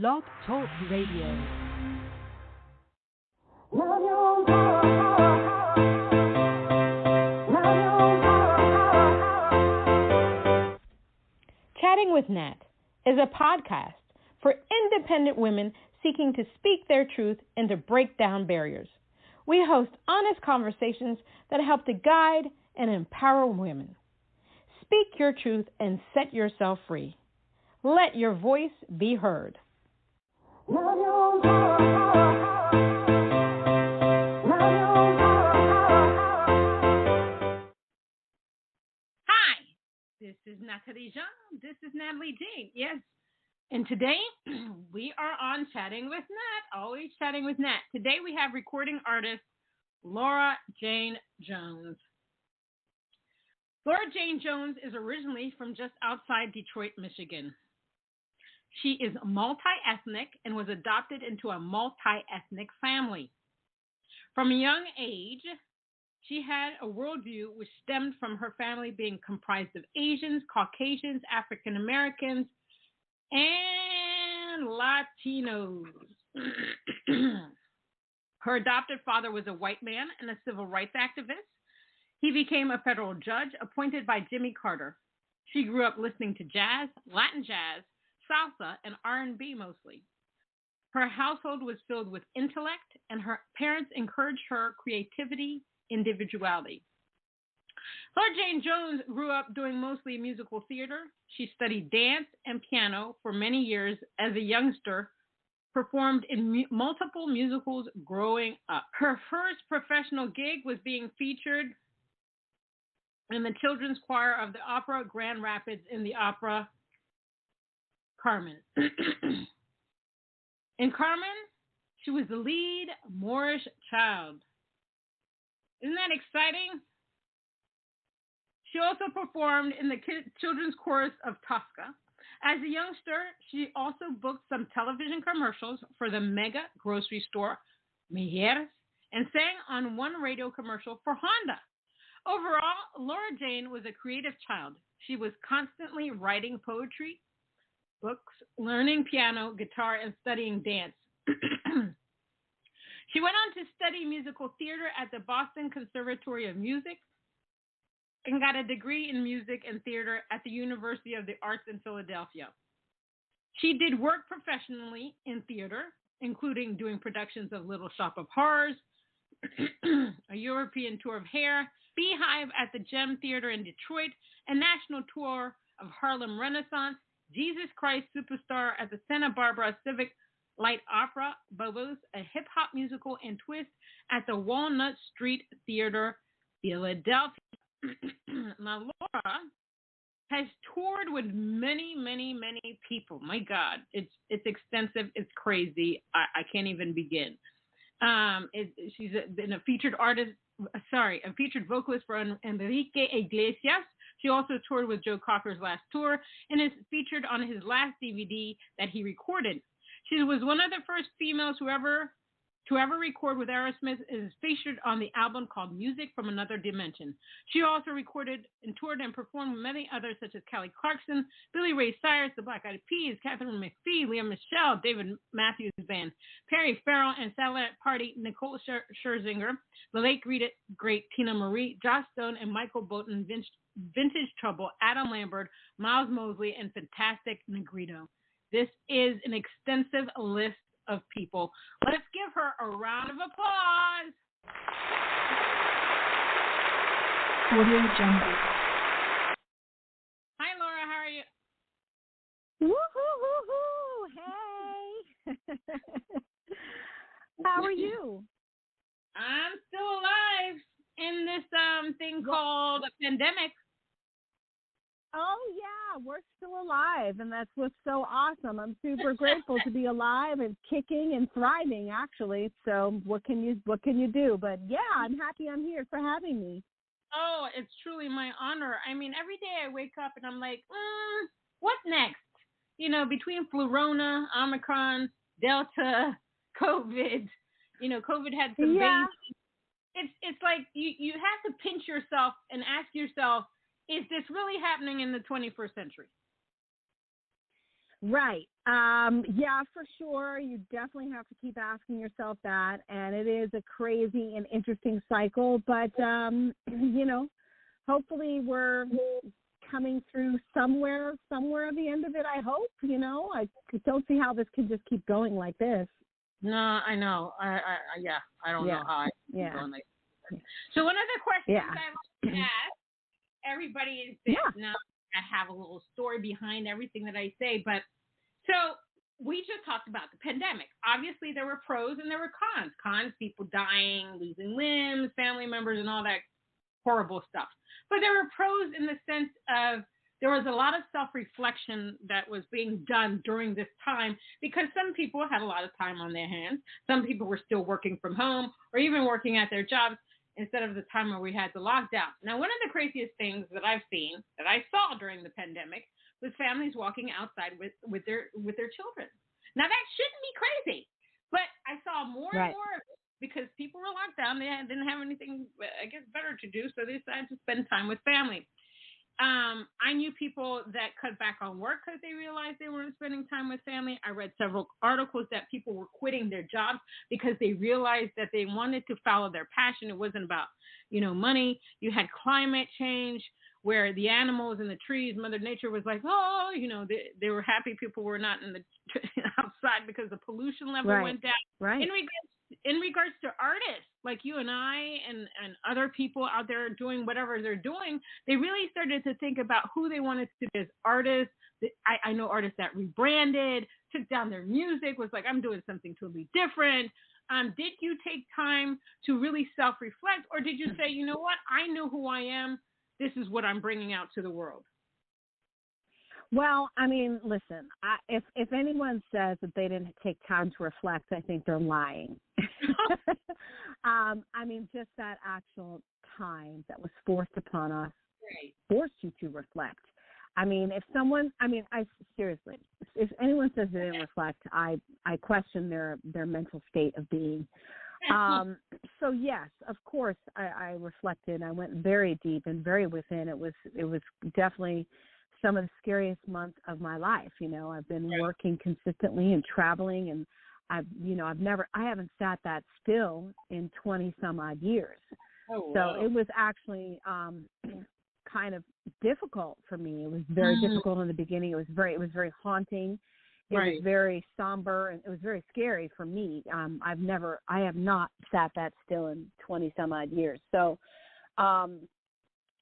Blog Talk Radio. Chatting with Nat is a podcast for independent women seeking to speak their truth and to break down barriers. We host honest conversations that help to guide and empower women. Speak your truth and set yourself free. Let your voice be heard. Hi, this is Nathalie Jean. This is Natalie Jane. Yes. And today we are on Chatting with Nat, always chatting with Nat. Today we have recording artist Laura Jane Jones. Laura Jane Jones is originally from just outside Detroit, Michigan. She is multi-ethnic and was adopted into a multi-ethnic family. From a young age, she had a worldview which stemmed from her family being comprised of Asians, Caucasians, African Americans, and Latinos. Her adopted father was a white man and a civil rights activist. He became a federal judge appointed by Jimmy Carter. She grew up listening to jazz, Latin jazz, salsa, and R&B mostly. Her household was filled with intellect, and her parents encouraged her creativity, individuality. Laura Jane Jones grew up doing mostly musical theater. She studied dance and piano for many years as a youngster, performed in multiple musicals growing up. Her first professional gig was being featured in the children's choir of the Opera Grand Rapids in the opera Carmen. In Carmen, she was the lead Moorish child. Isn't that exciting? She also performed in the children's chorus of TOSCA. As a youngster, she also booked some television commercials for the mega grocery store MEIJER'S and sang on one radio commercial for Honda. Overall, Laura Jane was a creative child. She was constantly writing poetry, books, learning piano, guitar, and studying dance. She went on to study musical theater at the Boston Conservatory of Music and got a degree in music and theater at the University of the Arts in Philadelphia. She did work professionally in theater, including doing productions of Little Shop of Horrors, a European tour of Hair, Beehive at the Gem Theater in Detroit, a national tour of Harlem Renaissance, Jesus Christ Superstar at the Santa Barbara Civic Light Opera, Bobos, a hip-hop musical and twist at the Walnut Street Theater, Philadelphia. Now, Laura has toured with many, many, many people. My God, it's extensive. It's crazy. I can't even begin. She's been a featured vocalist for Enrique Iglesias. She also toured with Joe Cocker's last tour and is featured on his last DVD that he recorded. She was one of the first females to ever record with Aerosmith, is featured on the album called Music from Another Dimension. She also recorded and toured and performed with many others such as Kelly Clarkson, Billy Ray Cyrus, the Black Eyed Peas, Catherine McPhee, Leah Michelle, David Matthews Band, Perry Farrell and Satellite Party, Nicole Scherzinger, the late great Tina Marie, Joss Stone and Michael Bolton, Vintage Trouble, Adam Lambert, Miles Mosley, and Fantastic Negrito. This is an extensive list of people. Let's give her a round of applause. Audio Jungle. Hi, Laura. How are you? Woo-hoo-hoo-hoo. Hey. How are you? I'm still alive in this thing called a pandemic. Oh, yeah, we're still alive, and that's what's so awesome. I'm super grateful to be alive and kicking and thriving, actually. So what can you do? But, yeah, I'm happy I'm here for having me. Oh, it's truly my honor. I mean, every day I wake up and I'm like, what next? You know, between Flurona, Omicron, Delta, COVID, COVID had some babies. It's like you have to pinch yourself and ask yourself, is this really happening in the 21st century? Right. Yeah, for sure. You definitely have to keep asking yourself that. And it is a crazy and interesting cycle. But, hopefully we're coming through somewhere at the end of it, I hope. I don't see how this can just keep going like this. No, I know. I don't know how I keep going like this. So one of the questions I like to ask everybody is this. Now, I have a little story behind everything that I say, but so we just talked about the pandemic. Obviously, there were pros and there were cons. Cons, people dying, losing limbs, family members, and all that horrible stuff. But there were pros in the sense of there was a lot of self-reflection that was being done during this time because some people had a lot of time on their hands. Some people were still working from home or even working at their jobs instead of the time where we had the lockdown. Now, one of the craziest things that I've seen, that I saw during the pandemic, was families walking outside with their children. Now that shouldn't be crazy, but I saw more and more of it because people were locked down. They didn't have anything, I guess, better to do, so they decided to spend time with family. I knew people that cut back on work because they realized they weren't spending time with family. I read several articles that people were quitting their jobs because they realized that they wanted to follow their passion. It wasn't about, money. You had climate change where the animals and the trees, Mother Nature was like, they were happy people were not in the outside because the pollution level went down. Right. In regards to artists like you and I and other people out there doing whatever they're doing, they really started to think about who they wanted to be as artists. I know artists that rebranded, took down their music, was like, I'm doing something totally different. Did you take time to really self-reflect, or did you say, you know what, I know who I am. This is what I'm bringing out to the world? Well, I mean, listen, if anyone says that they didn't take time to reflect, I think they're lying. I mean, just that actual time that was forced upon us forced you to reflect. I mean, seriously, if anyone says they didn't reflect, I question their mental state of being. So yes, of course, I reflected. I went very deep and very within. It was definitely some of the scariest months of my life. I've been working consistently and traveling, and I haven't sat that still in 20 some odd years. Oh, wow. So it was actually kind of difficult for me. It was very difficult in the beginning. It was very haunting. It was very somber, and it was very scary for me. I have not sat that still in 20 some odd years. So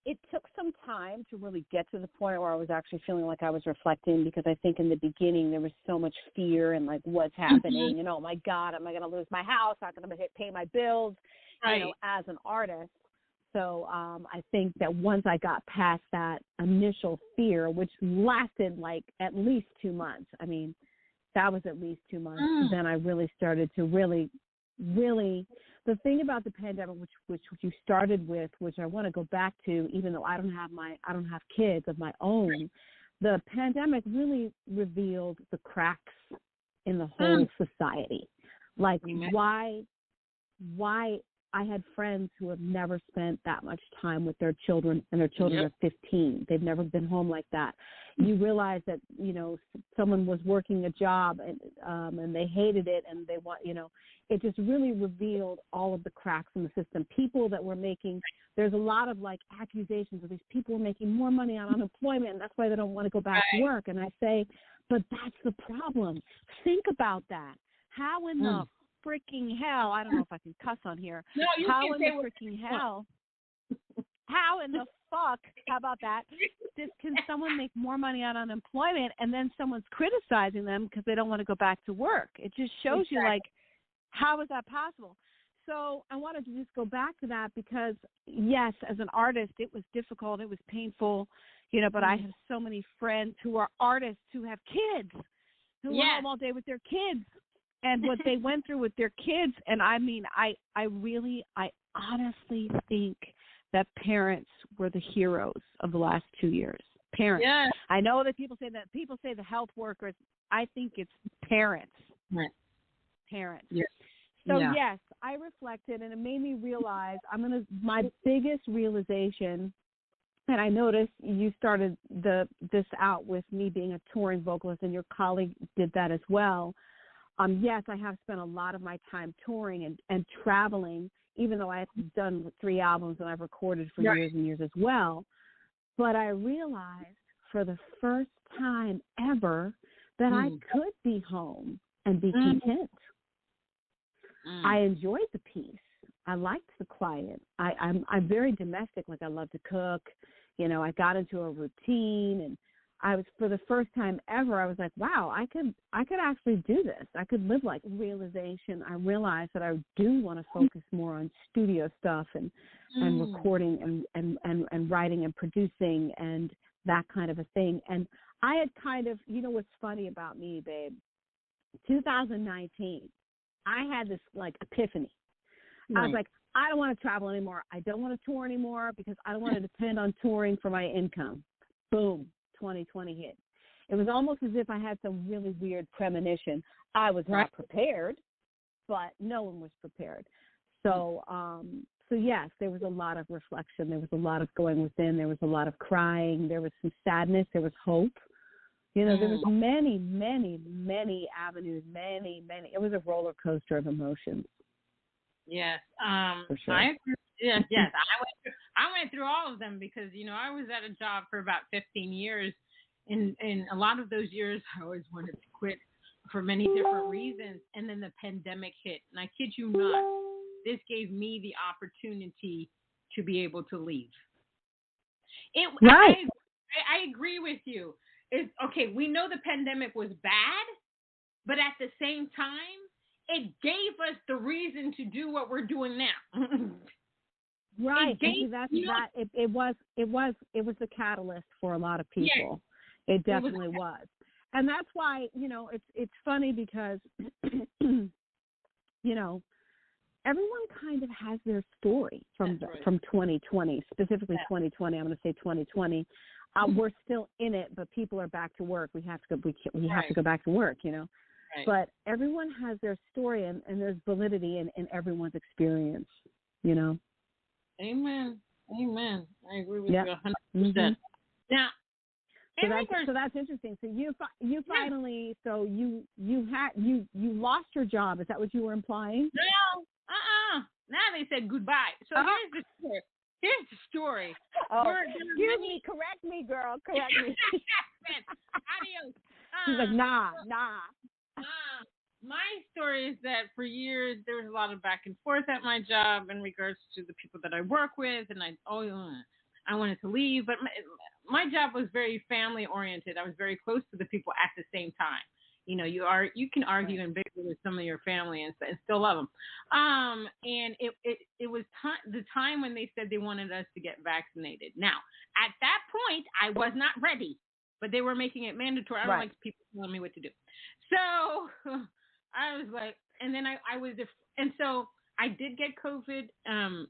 it took some time to really get to the point where I was actually feeling like I was reflecting, because I think in the beginning there was so much fear and like, what's happening? And oh my God, am I going to lose my house? I'm not going to pay my bills, as an artist. So I think that once I got past that initial fear, which lasted like at least 2 months, I mean, that was at least 2 months, then I really started to really, the thing about the pandemic, which you started with, which I want to go back to, even though I don't have kids of my own, the pandemic really revealed the cracks in the whole society. Like why I had friends who have never spent that much time with their children, and their children are 15. They've never been home like that. You realize that, someone was working a job and they hated it, and they want, it just really revealed all of the cracks in the system. People that were there's a lot of like accusations of these people were making more money on unemployment, and that's why they don't want to go back to work. And I say, but that's the problem. Think about that. How in the freaking hell, I don't know if I can cuss on here. No, you how can in say the freaking hell, how in the fuck, how about that? Can someone make more money on unemployment, and then someone's criticizing them because they don't want to go back to work? It just shows you, like, how is that possible? So I wanted to just go back to that because, yes, as an artist, it was difficult. It was painful, but I have so many friends who are artists who have kids, who are home all day with their kids. And what they went through with their kids, and I mean, I honestly think that parents were the heroes of the last 2 years. Parents. Yeah. I know that people say the health workers. I think it's parents. Right. Parents. Yeah. So yes, I reflected, and it made me realize my biggest realization And I noticed you started this out with me being a touring vocalist, and your colleague did that as well. Yes, I have spent a lot of my time touring and traveling, even though I've done 3 albums and I've recorded for years and years as well. But I realized for the first time ever that I could be home and be content. I enjoyed the peace. I liked the quiet. I'm very domestic. Like, I love to cook. You know, I got into a routine, and I was, for the first time ever, I was like, wow, I could actually do this. I could live like realization. I realized that I do want to focus more on studio stuff and recording and writing and producing and that kind of a thing. And I had kind of, you know, what's funny about me, babe, 2019, I had this like epiphany. I was like, I don't want to travel anymore. I don't want to tour anymore because I don't want to depend on touring for my income. Boom, 2020 hit. It was almost as if I had some really weird premonition. I was not prepared, but no one was prepared. So, so yes, there was a lot of reflection. There was a lot of going within. There was a lot of crying. There was some sadness. There was hope. You know, there was many, many, many avenues, many. It was a roller coaster of emotions. Yes. For sure. I went through all of them because, you know, I was at a job for about 15 years. And a lot of those years, I always wanted to quit for many different reasons. And then the pandemic hit. And I kid you not, this gave me the opportunity to be able to leave. I agree with you. Okay, we know the pandemic was bad, but at the same time, it gave us the reason to do what we're doing now. Right. It was the catalyst for a lot of people. Yes, it definitely was. And that's why, you know, it's funny because, you know, everyone kind of has their story from 2020, specifically 2020. I'm going to say 2020. We're still in it, but people are back to work. We have to go back to work, you know. Right. But everyone has their story, and there's validity in everyone's experience, you know. Amen. I agree with you 100%. Now, so that's interesting. So you finally, so you lost your job. Is that what you were implying? No. Now they said goodbye. So here's the story. Oh, excuse me. Correct me, girl. Correct me. Adios. She's like, nah. My story is that for years there was a lot of back and forth at my job in regards to the people that I work with, and I wanted to leave, but my job was very family oriented. I was very close to the people at the same time. You know, you can argue and bicker with some of your family and still love them. And it was the time when they said they wanted us to get vaccinated. Now, at that point, I was not ready, but they were making it mandatory. I don't like people telling me what to do. So I was like, and then so I did get COVID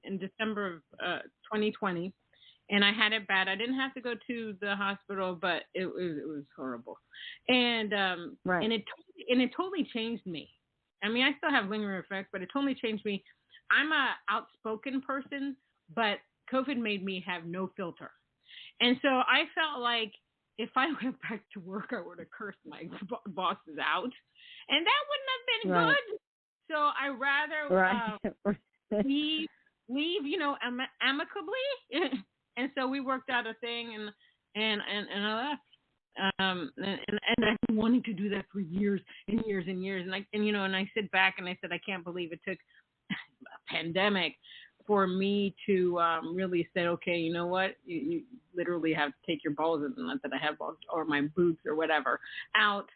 in December of 2020. And I had it bad. I didn't have to go to the hospital, but it was horrible. And and it totally changed me. I mean, I still have lingering effects, but it totally changed me. I'm a outspoken person, but COVID made me have no filter. And so I felt like if I went back to work, I would have cursed my bosses out, and that wouldn't have been good. So I rather leave, you know, amicably. And so we worked out a thing, and I left. And I've been wanting to do that for years and years and years. And I sit back and I said, I can't believe it took a pandemic for me to really say, okay, you know what? You literally have to take your balls, not that I have balls, or my boots or whatever, out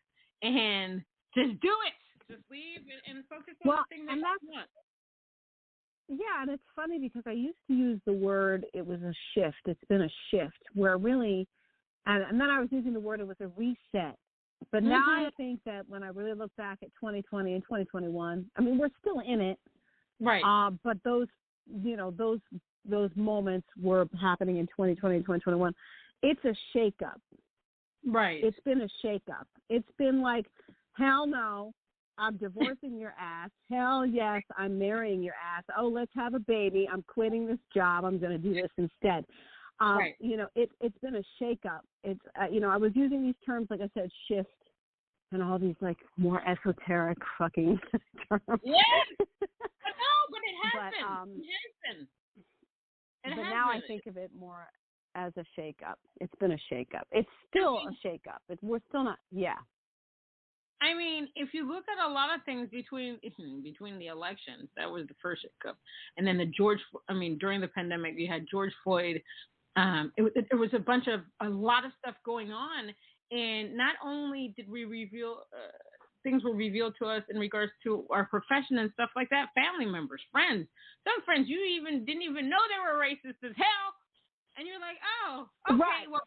and just do it. Just leave and focus on the thing that you want. Yeah, and it's funny because I used to use the word, it was a shift. It's been a shift where really, and then I was using the word, it was a reset. But now I think that when I really look back at 2020 and 2021, I mean, we're still in it. Right. But those moments were happening in 2020 and 2021. It's a shakeup. Right. It's been a shakeup. It's been like, hell no. I'm divorcing your ass. Hell yes, I'm marrying your ass. Oh, let's have a baby. I'm quitting this job. I'm going to do this instead. Right. It's been a shakeup. It's I was using these terms, like I said, shift and all these like more esoteric fucking terms. Yes. But it has been. It has been. But now I think of it more as a shakeup. It's been a shakeup. It's still a shakeup. We're still not. Yeah. I mean, if you look at a lot of things between the elections, that was the first shakeup, and then during the pandemic, you had George Floyd. It was a lot of stuff going on, and not only did we reveal things were revealed to us in regards to our profession and stuff like that, family members, friends, some friends you didn't even know they were racist as hell, and you're like, oh, okay, right. well,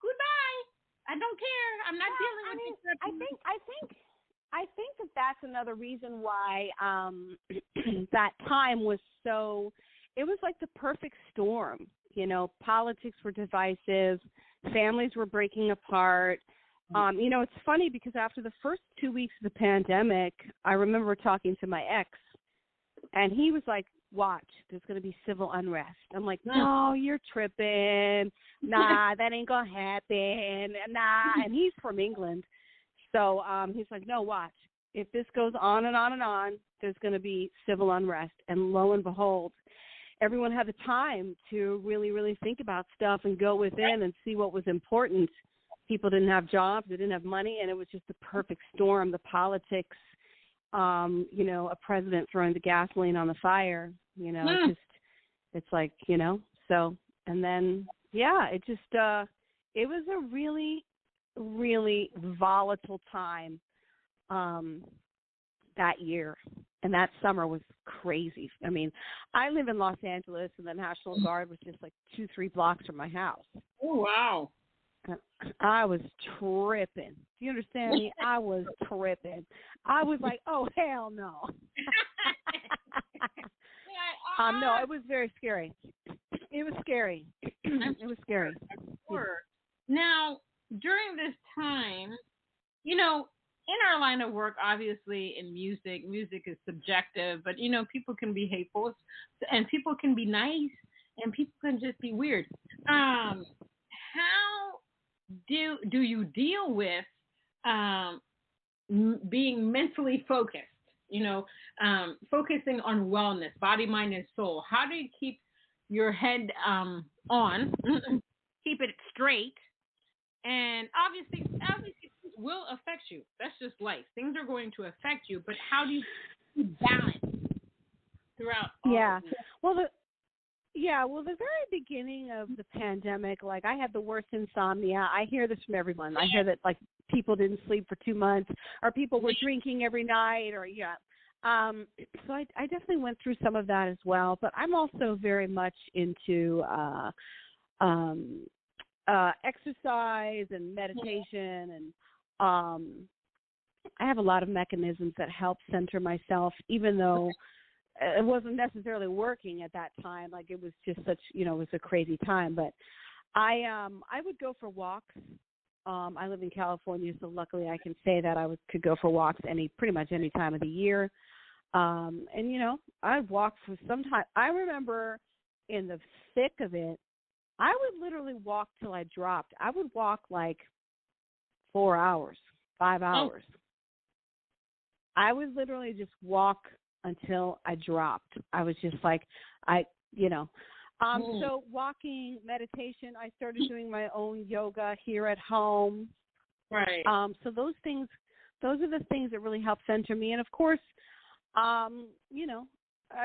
goodbye. I don't care. I'm not dealing with this. I think that's another reason why that time was so. It was like the perfect storm. Politics were divisive, families were breaking apart. It's funny because after the first 2 weeks of the pandemic, I remember talking to my ex, and he was like, watch, there's going to be civil unrest. I'm like, no, you're tripping. Nah, that ain't going to happen. Nah. And he's from England. So he's like, no, watch. If this goes on and on and on, there's going to be civil unrest. And lo and behold, everyone had the time to really, really think about stuff and go within and see what was important. People didn't have jobs. They didn't have money. And it was just the perfect storm, the politics, a president throwing the gasoline on the fire, it's like, so, and then, it just, it was a really, really volatile time, that year. And that summer was crazy. I mean, I live in Los Angeles, and the National Guard was just like 2-3 blocks from my house. Oh, wow. I was tripping. Do you understand me? I was tripping. I was like, oh, hell no. No, it was very scary. It was scary. It was scary. Sure. Now, during this time, in our line of work, obviously in music is subjective, but, people can be hateful, and people can be nice, and people can just be weird. How do you deal with being mentally focused, focusing on wellness, body, mind, and soul? How do you keep your head on, keep it straight? And obviously things will affect you. That's just life. Things are going to affect you, but how do you keep balance throughout all of this? Well, the very beginning of the pandemic, like I had the worst insomnia. I hear this from everyone. I hear that like people didn't sleep for 2 months, or people were drinking every night, or so I definitely went through some of that as well. But I'm also very much into exercise and meditation, and I have a lot of mechanisms that help center myself, even though it wasn't necessarily working at that time. Like it was just such, it was a crazy time. But I would go for walks. I live in California, so luckily I can say that I could go for walks pretty much any time of the year. And I'd walk for some time. I remember in the thick of it, I would literally walk till I dropped. I would walk like 4 hours, 5 hours. I would literally just walk until I dropped. I was just like, so walking, meditation, I started doing my own yoga here at home. Right. So those are the things that really help center me. And of course, I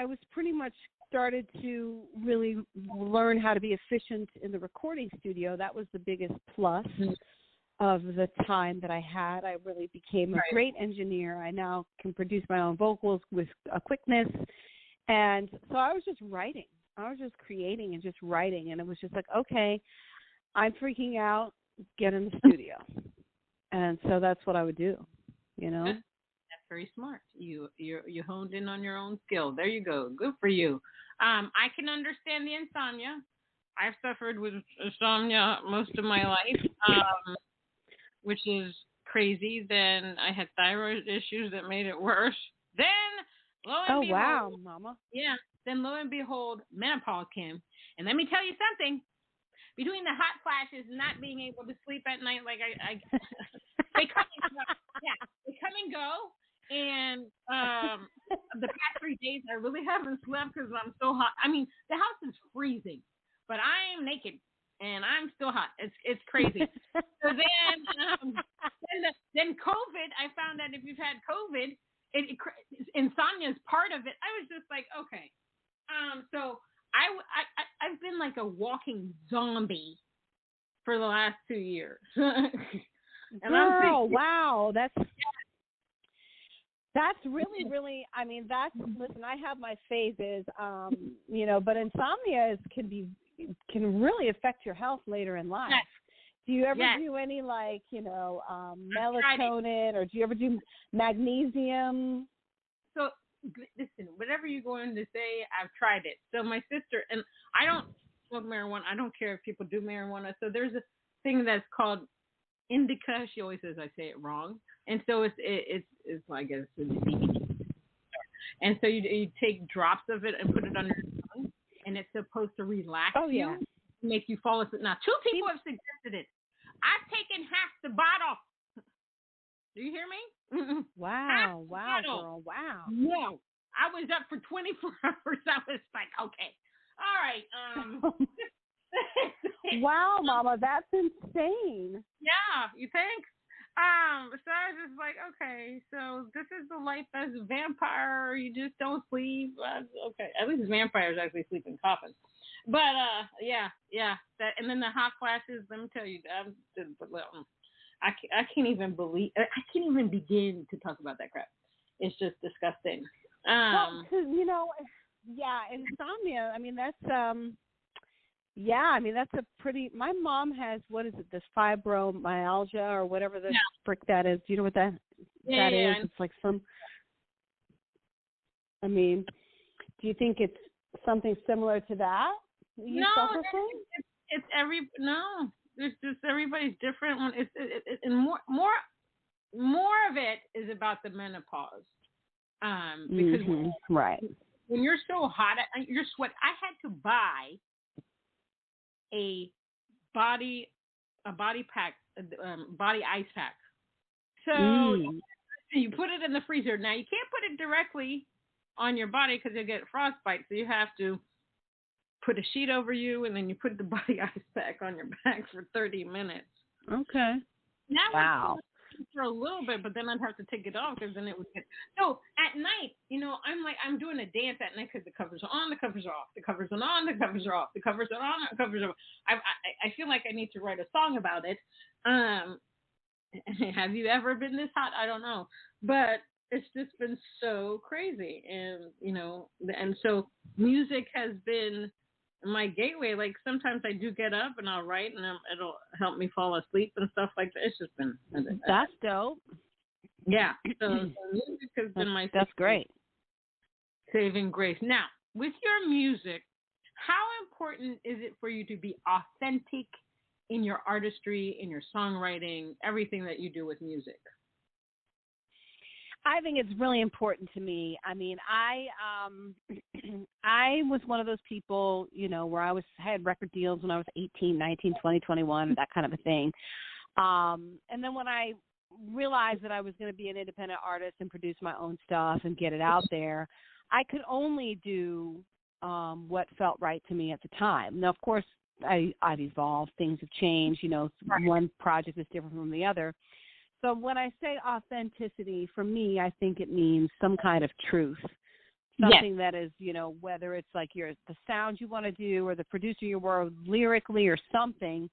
was pretty much started to really learn how to be efficient in the recording studio. That was the biggest plus of the time that I had. I really became a great engineer. I now can produce my own vocals with a quickness. And so I was just writing. I was just creating and just writing. And it was just like, okay, I'm freaking out, get in the studio. And so that's what I would do, That's very smart. You honed in on your own skill. There you go. Good for you. I can understand the insomnia. I've suffered with insomnia most of my life, which is crazy. Then I had thyroid issues that made it worse. Then, lo and behold, Mama. Yeah. Then lo and behold, menopause came. And let me tell you something. between the hot flashes, not being able to sleep at night, like I they come and go. Yeah, they come and go. And the past 3 days, I really haven't slept because I'm so hot. I mean, the house is freezing, but I am naked and I'm still hot. It's crazy. So then COVID. I found that if you've had COVID, insomnia is part of it. I was just like, okay. So I've been like a walking zombie for the last 2 years. And Girl, wow, that's really. I mean, listen. I have my phases, but insomnia can really affect your health later in life. Yes. Do you ever do any melatonin, or do you ever do magnesium? So listen, whatever you're going to say, I've tried it. So my sister, and I don't smoke marijuana. I don't care if people do marijuana. So there's a thing that's called indica. She always says I say it wrong, and so it's I guess it's CBD. And so you take drops of it and put it under your tongue, and it's supposed to relax you, make you fall asleep. Now, 2 people have suggested it. I've taken half the bottle. Do you hear me? Wow, girl, wow. No, I was up for 24 hours. I was like, okay, all right. Wow, Mama, that's insane. Yeah, you think? So I was just like, okay, so this is the life as a vampire. You just don't sleep. Okay, at least vampires actually sleep in coffins. But yeah. That, and then the hot flashes. Let me tell you, I can't even begin to talk about that crap. It's just disgusting. Well, insomnia. I mean, that's that's a pretty. My mom has, what is it? This fibromyalgia or whatever the frick that is. Do you know what that is? It's like some. I mean, do you think it's something similar to that? It's just everybody's different. And more of it is about the menopause. Because when you're so hot, you're sweat. I had to buy a body pack, body ice pack. So you put it in the freezer. Now you can't put it directly on your body because you'll get frostbite. So you have to put a sheet over you, and then you put the body ice pack on your back for 30 minutes. Okay. Wow. For a little bit, but then I'd have to take it off because then it would get. So at night, I'm doing a dance at night because the covers are on, the covers are off, the covers are on, the covers are off, the covers are on, the covers are off. I feel like I need to write a song about it. Have you ever been this hot? I don't know, but it's just been so crazy, and so music has been my gateway. Like sometimes I do get up and I'll write, and it'll help me fall asleep and stuff like that. It's just been that's dope. Yeah, so music has been my that's great saving grace. Now, with your music, how important is it for you to be authentic in your artistry, in your songwriting, everything that you do with music? I think it's really important to me. I mean, I was one of those people, where I had record deals when I was 18, 19, 20, 21, that kind of a thing. And then when I realized that I was going to be an independent artist and produce my own stuff and get it out there, I could only do what felt right to me at the time. Now, of course, I've evolved. Things have changed. One project is different from the other. So when I say authenticity, for me, I think it means some kind of truth, something that is, whether it's like the sound you want to do or the producer you were lyrically or something.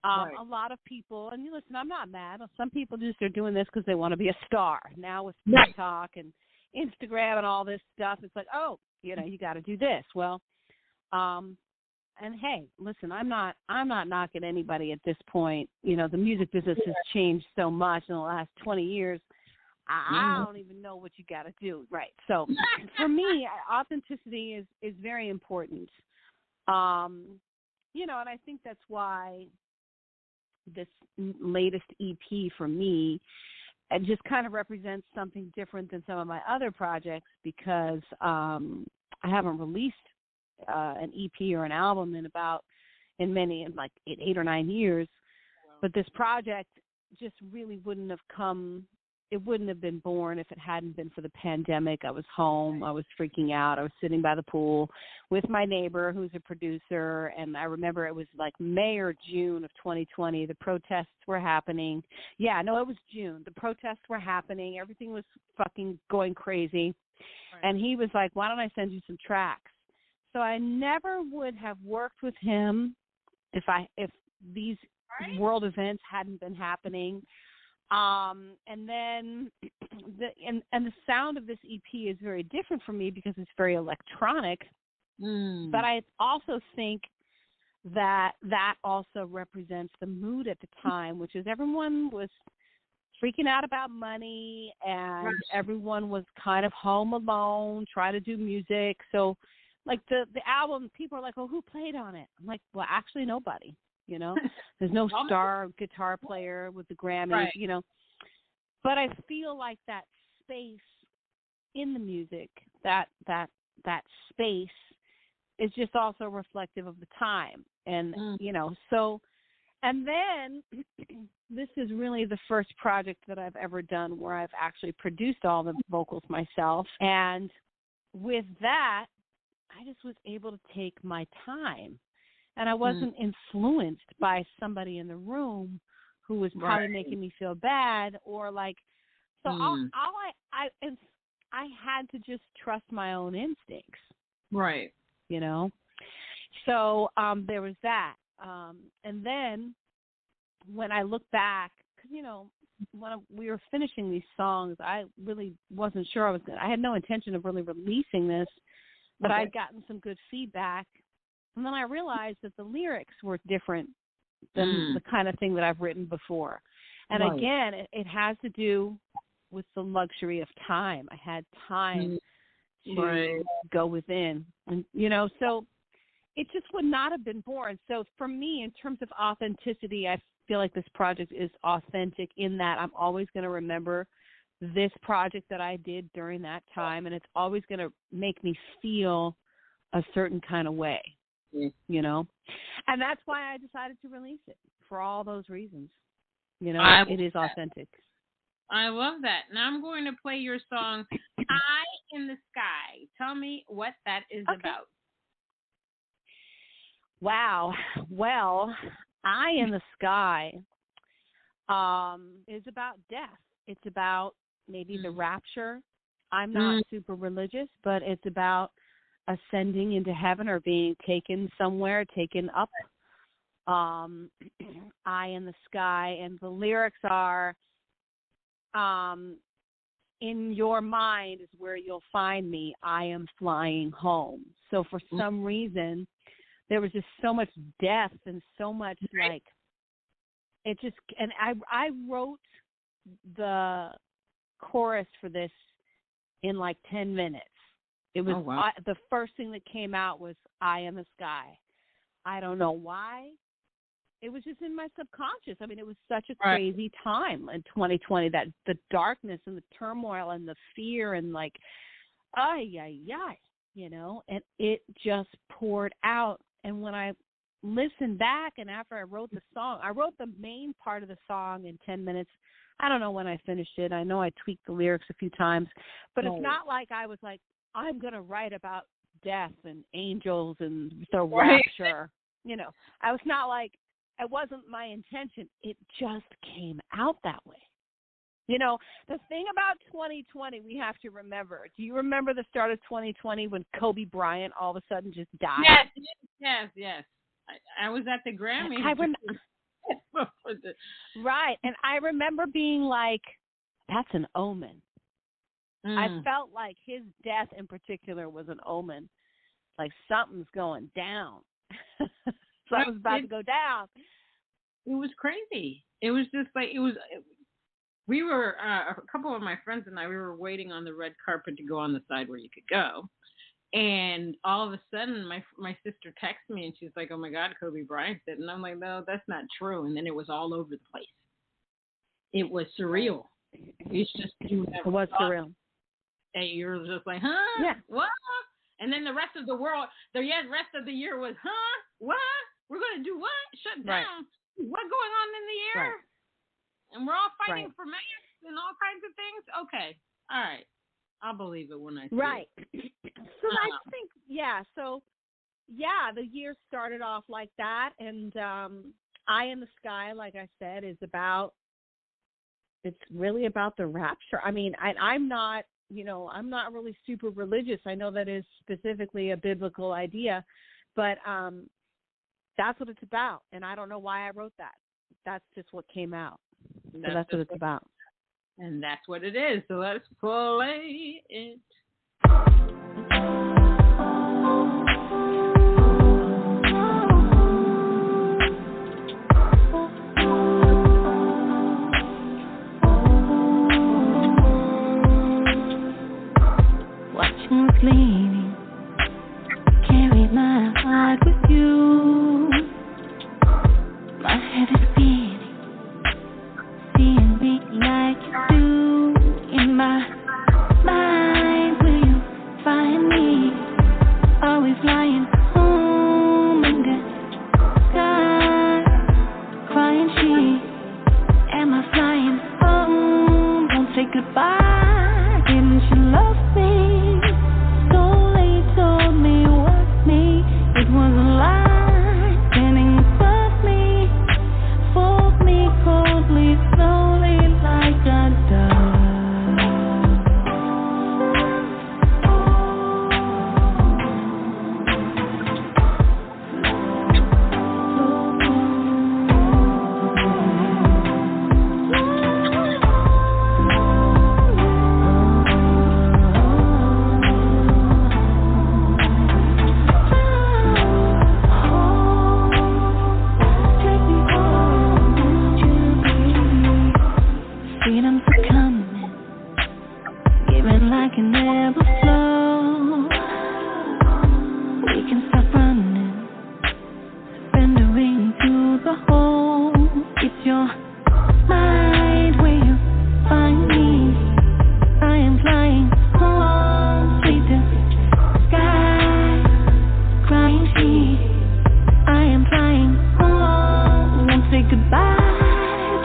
A lot of people, and listen, I'm not mad. Some people just are doing this because they want to be a star. Now with TikTok and Instagram and all this stuff, it's like, oh, you got to do this. Well, and hey, listen, I'm not knocking anybody at this point. The music business has changed so much in the last 20 years. I don't even know what you got to do. Right. So for me, authenticity is very important. And I think that's why this latest EP for me, it just kind of represents something different than some of my other projects because I haven't released an EP or an album in about in like 8 or 9 years. But this project just really wouldn't have been born if it hadn't been for the pandemic. I was home. I was freaking out. I was sitting by the pool with my neighbor who's a producer. And I remember it was like May or June of 2020. The protests were happening. Yeah, no, it was June. The protests were happening. Everything was fucking going crazy. Right. And he was like, why don't I send you some tracks? So I never would have worked with him if these world events hadn't been happening. And then the sound of this EP is very different for me because it's very electronic. But I also think that also represents the mood at the time, which is everyone was freaking out about money and everyone was kind of home alone, trying to do music. So like the album, people are like, oh, who played on it? I'm like, well, actually nobody. You know, there's no star guitar player with the Grammys, you know. But I feel like that space in the music, that space is just also reflective of the time. And, you know, so, and then this is really the first project that I've ever done where I've actually produced all the vocals myself. And with that, I just was able to take my time. And I wasn't influenced by somebody in the room who was probably making me feel bad or like. So I had to just trust my own instincts. Right. You know. So there was that. And then when I look back, because you know, when we were finishing these songs, I really wasn't sure I had no intention of really releasing this, but I'd gotten some good feedback. And then I realized that the lyrics were different than the kind of thing that I've written before. And again, it has to do with the luxury of time. I had time to go within. And, you know, so it just would not have been born. So for me, in terms of authenticity, I feel like this project is authentic in that I'm always going to remember this project that I did during that time. And it's always going to make me feel a certain kind of way. You know, and that's why I decided to release it for all those reasons. You know, it is authentic. I love that. Now I'm going to play your song, Eye in the Sky. Tell me what that is about. Wow. Well, Eye in the Sky is about death. It's about maybe the rapture. I'm not super religious, but it's about ascending into heaven or being taken somewhere, taken up, eye in the sky. And the lyrics are, in your mind is where you'll find me. I am flying home. So for some reason, there was just so much death and so much like, it just, and I wrote the chorus for this in like 10 minutes. It was the first thing that came out was Eye in the Sky. I don't know why. It was just in my subconscious. I mean, it was such a crazy time in 2020, that the darkness and the turmoil and the fear and like, you know, and it just poured out. And when I listened back and after I wrote the song, I wrote the main part of the song in 10 minutes. I don't know when I finished it. I know I tweaked the lyrics a few times, but it's not like I was like, I'm going to write about death and angels and the rapture. You know, I was not like, it wasn't my intention. It just came out that way. You know, the thing about 2020 we have to remember. Do you remember the start of 2020 when Kobe Bryant all of a sudden just died? Yes. I was at the Grammys. Right. And I remember being like, that's an omen. I felt like his death in particular was an omen. Like something's going down. Something's about to go down. It was crazy. It was just like, we were, a couple of my friends and I, we were waiting on the red carpet to go on the side where you could go. And all of a sudden, my sister texted me and she's like, oh my God, Kobe Bryant said. And I'm like, no, that's not true. And then it was all over the place. It was surreal. It's just, it was surreal. And you're just like, huh? Yeah. What? And then the rest of the world, rest of the year was, huh? What? We're going to do what? Shut Right. down? What's going on in the air? Right. And we're all fighting Right. for masks and all kinds of things? Okay. All right. I'll believe it when I see Right. it. So I think, the year started off like that. And Eye in the Sky, like I said, it's really about the rapture. I mean, I'm not really super religious. I know that is specifically a biblical idea, but that's what it's about. And I don't know why I wrote that. That's just what came out. So that's what it's about. And that's what it is. So let's play it. Watching leaning, carry my heart with you. My head is beating, seeing me like you do. In my mind, will you find me? Always lying home in the sky, crying she. Am I flying home? Don't say goodbye. Didn't you love me? Slowly told me it was me. It was a lie, standing above me, fold me coldly, slowly like a dove. Freedom's a coming, giving like an ever flow. We can stop running, surrendering to the whole. It's your mind where you find me. I am flying home, sweet the sky, crying she. I am flying home, won't say goodbye.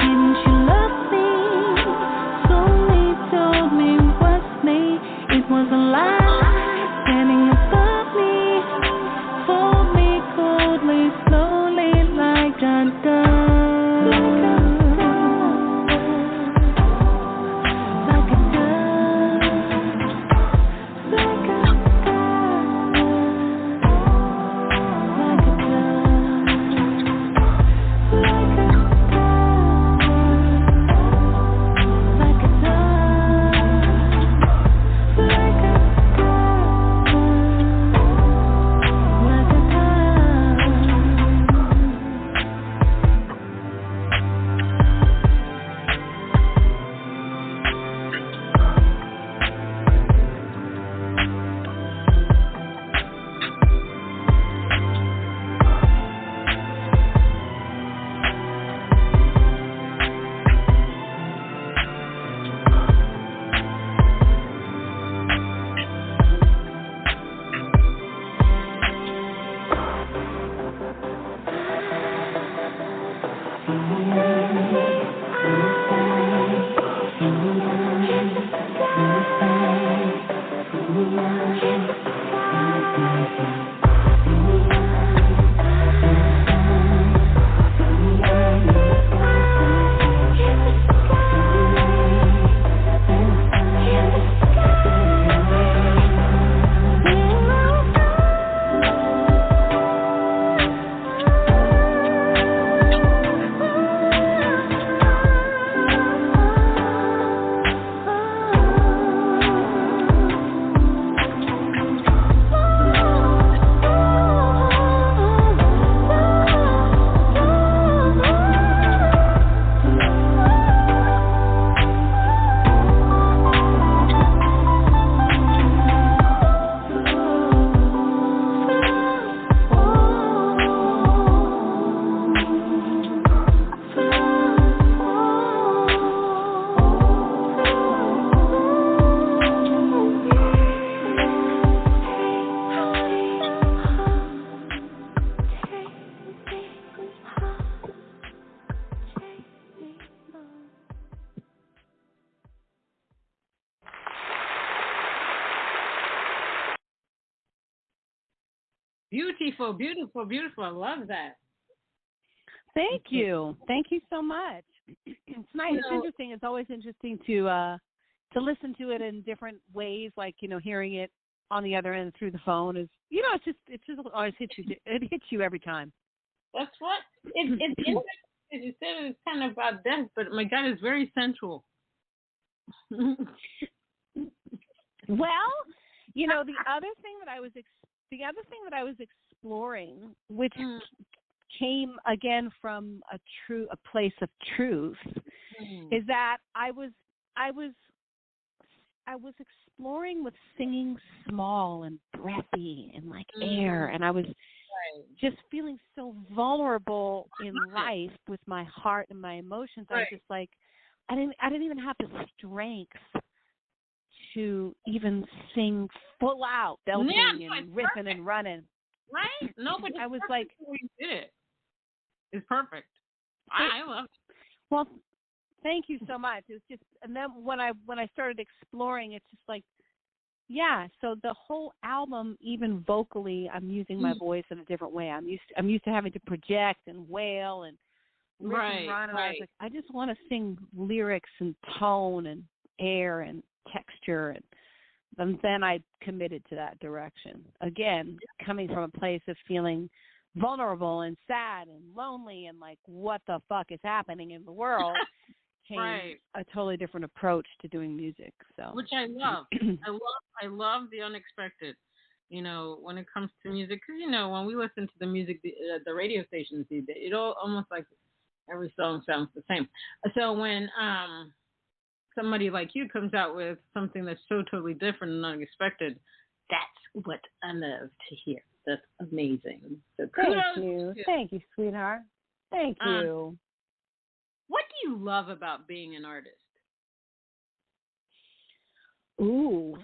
Didn't you love me? Slowly told me it was me. It was a lie, standing above me, fold me coldly, slowly like a dove. Like a dove. Like a dove. Like a dove. Like a Beautiful, beautiful, beautiful. I love that. Thank you. Thank you so much. It's nice. It's interesting. It's always interesting to listen to it in different ways, like, hearing it on the other end through the phone is, it just always hits you. It hits you every time. That's what it's interesting. You said it's kind of about death, but my God, it's very sensual. Well, the other thing that I was exploring, which came again from a place of truth, is that I was exploring with singing small and breathy and like air, and I was just feeling so vulnerable in life with my heart and my emotions. I was just like, I didn't even have the strength to even sing full out, belting and riffing and running. Right? No, but I was like, we did it. It's perfect. I love it. Well, thank you so much. It's just, and then when I started exploring, it's just like, yeah. So the whole album, even vocally, I'm using my voice in a different way. I'm used to having to project and wail and riff and run, and I was like, I just want to sing lyrics and tone and air and texture, and then I committed to that direction. Again, coming from a place of feeling vulnerable and sad and lonely and like, what the fuck is happening in the world? Came a totally different approach to doing music. So, which I love. I love the unexpected. When it comes to music, because when we listen to the music, the radio stations, it all almost like every song sounds the same. So when somebody like you comes out with something that's so totally different and unexpected, that's what I love to hear. That's amazing. So Thank you, sweetheart. Thank you. What do you love about being an artist? Ooh.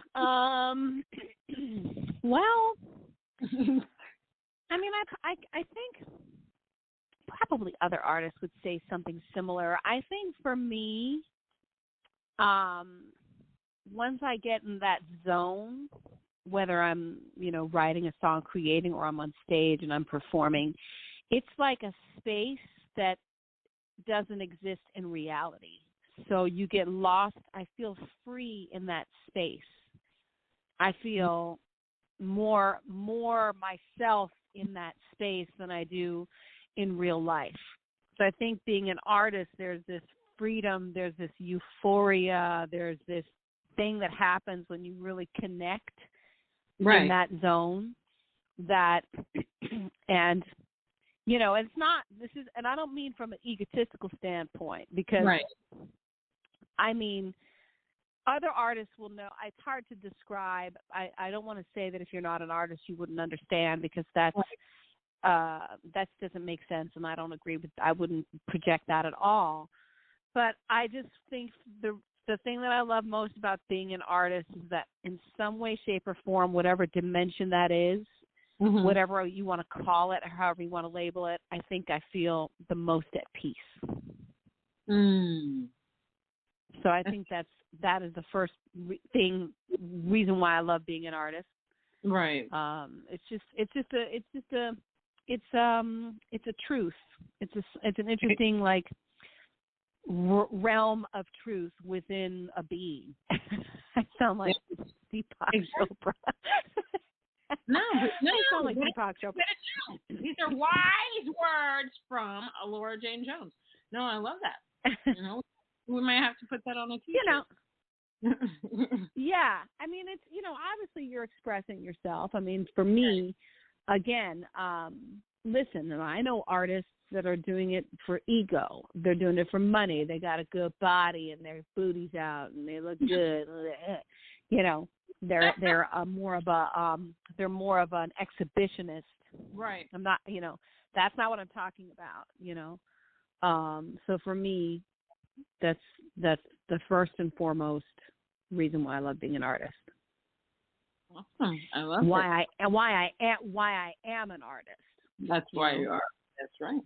Well, I mean, I think probably other artists would say something similar. I think for me, once I get in that zone, whether I'm, writing a song, creating, or I'm on stage and I'm performing, it's like a space that doesn't exist in reality. So you get lost. I feel free in that space. I feel more myself in that space than I do in real life. So I think being an artist, there's this freedom, there's this euphoria, there's this thing that happens when you really connect in that zone. That and it's not, and I don't mean from an egotistical standpoint, because I mean, other artists will know. It's hard to describe. I don't want to say that if you're not an artist, you wouldn't understand, because that doesn't make sense, and I don't agree with. I wouldn't project that at all. But I just think the thing that I love most about being an artist is that in some way, shape, or form, whatever dimension that is, whatever you want to call it, or however you want to label it, I think I feel the most at peace. So I think that is the first reason why I love being an artist. Right. It's a truth. It's an interesting like realm of truth within a being. I sound like Deepak Chopra. No, I sound like Deepak Chopra. These are wise words from Laura Jane Jones. No, I love that. We might have to put that on a t-shirt. Yeah. I mean, it's, obviously you're expressing yourself. I mean, for me, again, listen, and I know artists that are doing it for ego. They're doing it for money. They got a good body and their booty's out and they look good. They're more of an exhibitionist. Right. I'm not, that's not what I'm talking about, So for me, that's the first and foremost reason why I love being an artist. Awesome. I love why I am an artist. That's why you are. That's right.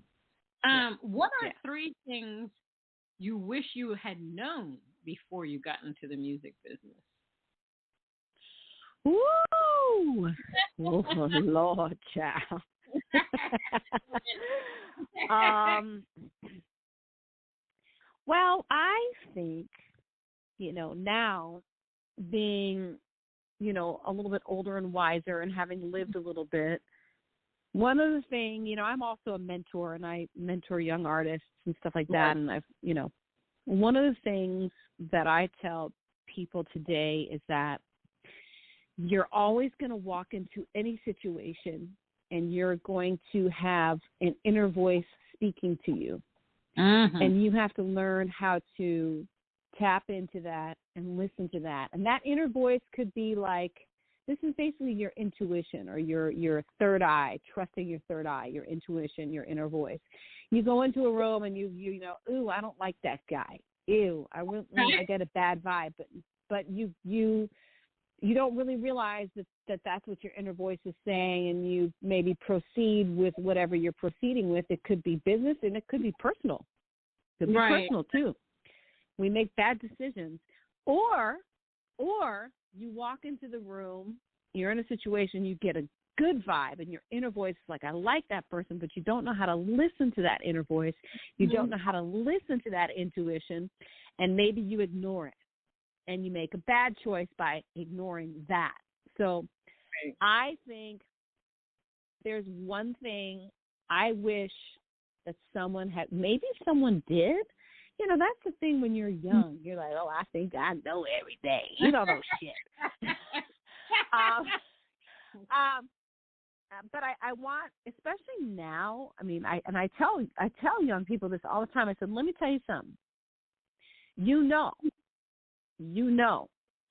What are 3 things you wish you had known before you got into the music business? Woo! Oh, Lord, child. Well, I think, now being, a little bit older and wiser and having lived a little bit, one of the things, I'm also a mentor and I mentor young artists and stuff like that. And one of the things that I tell people today is that you're always going to walk into any situation and you're going to have an inner voice speaking to you. Mm-hmm. And you have to learn how to tap into that and listen to that. And that inner voice could be like, this is basically your intuition or your third eye, trusting your third eye, your intuition, your inner voice. You go into a room and you know, ooh, I don't like that guy. Ew, I get a bad vibe. But you don't really realize that that's what your inner voice is saying, and you maybe proceed with whatever you're proceeding with. It could be business and it could be personal. It could be personal too. We make bad decisions. Or you walk into the room, you're in a situation, you get a good vibe, and your inner voice is like, I like that person, but you don't know how to listen to that inner voice. You don't know how to listen to that intuition, and maybe you ignore it. And you make a bad choice by ignoring that. So I think there's one thing I wish that someone had, maybe someone did. That's the thing when you're young. You're like, oh, I think I know everything. You don't know shit. But I want, especially now, I mean, I tell young people this all the time. I said, let me tell you something.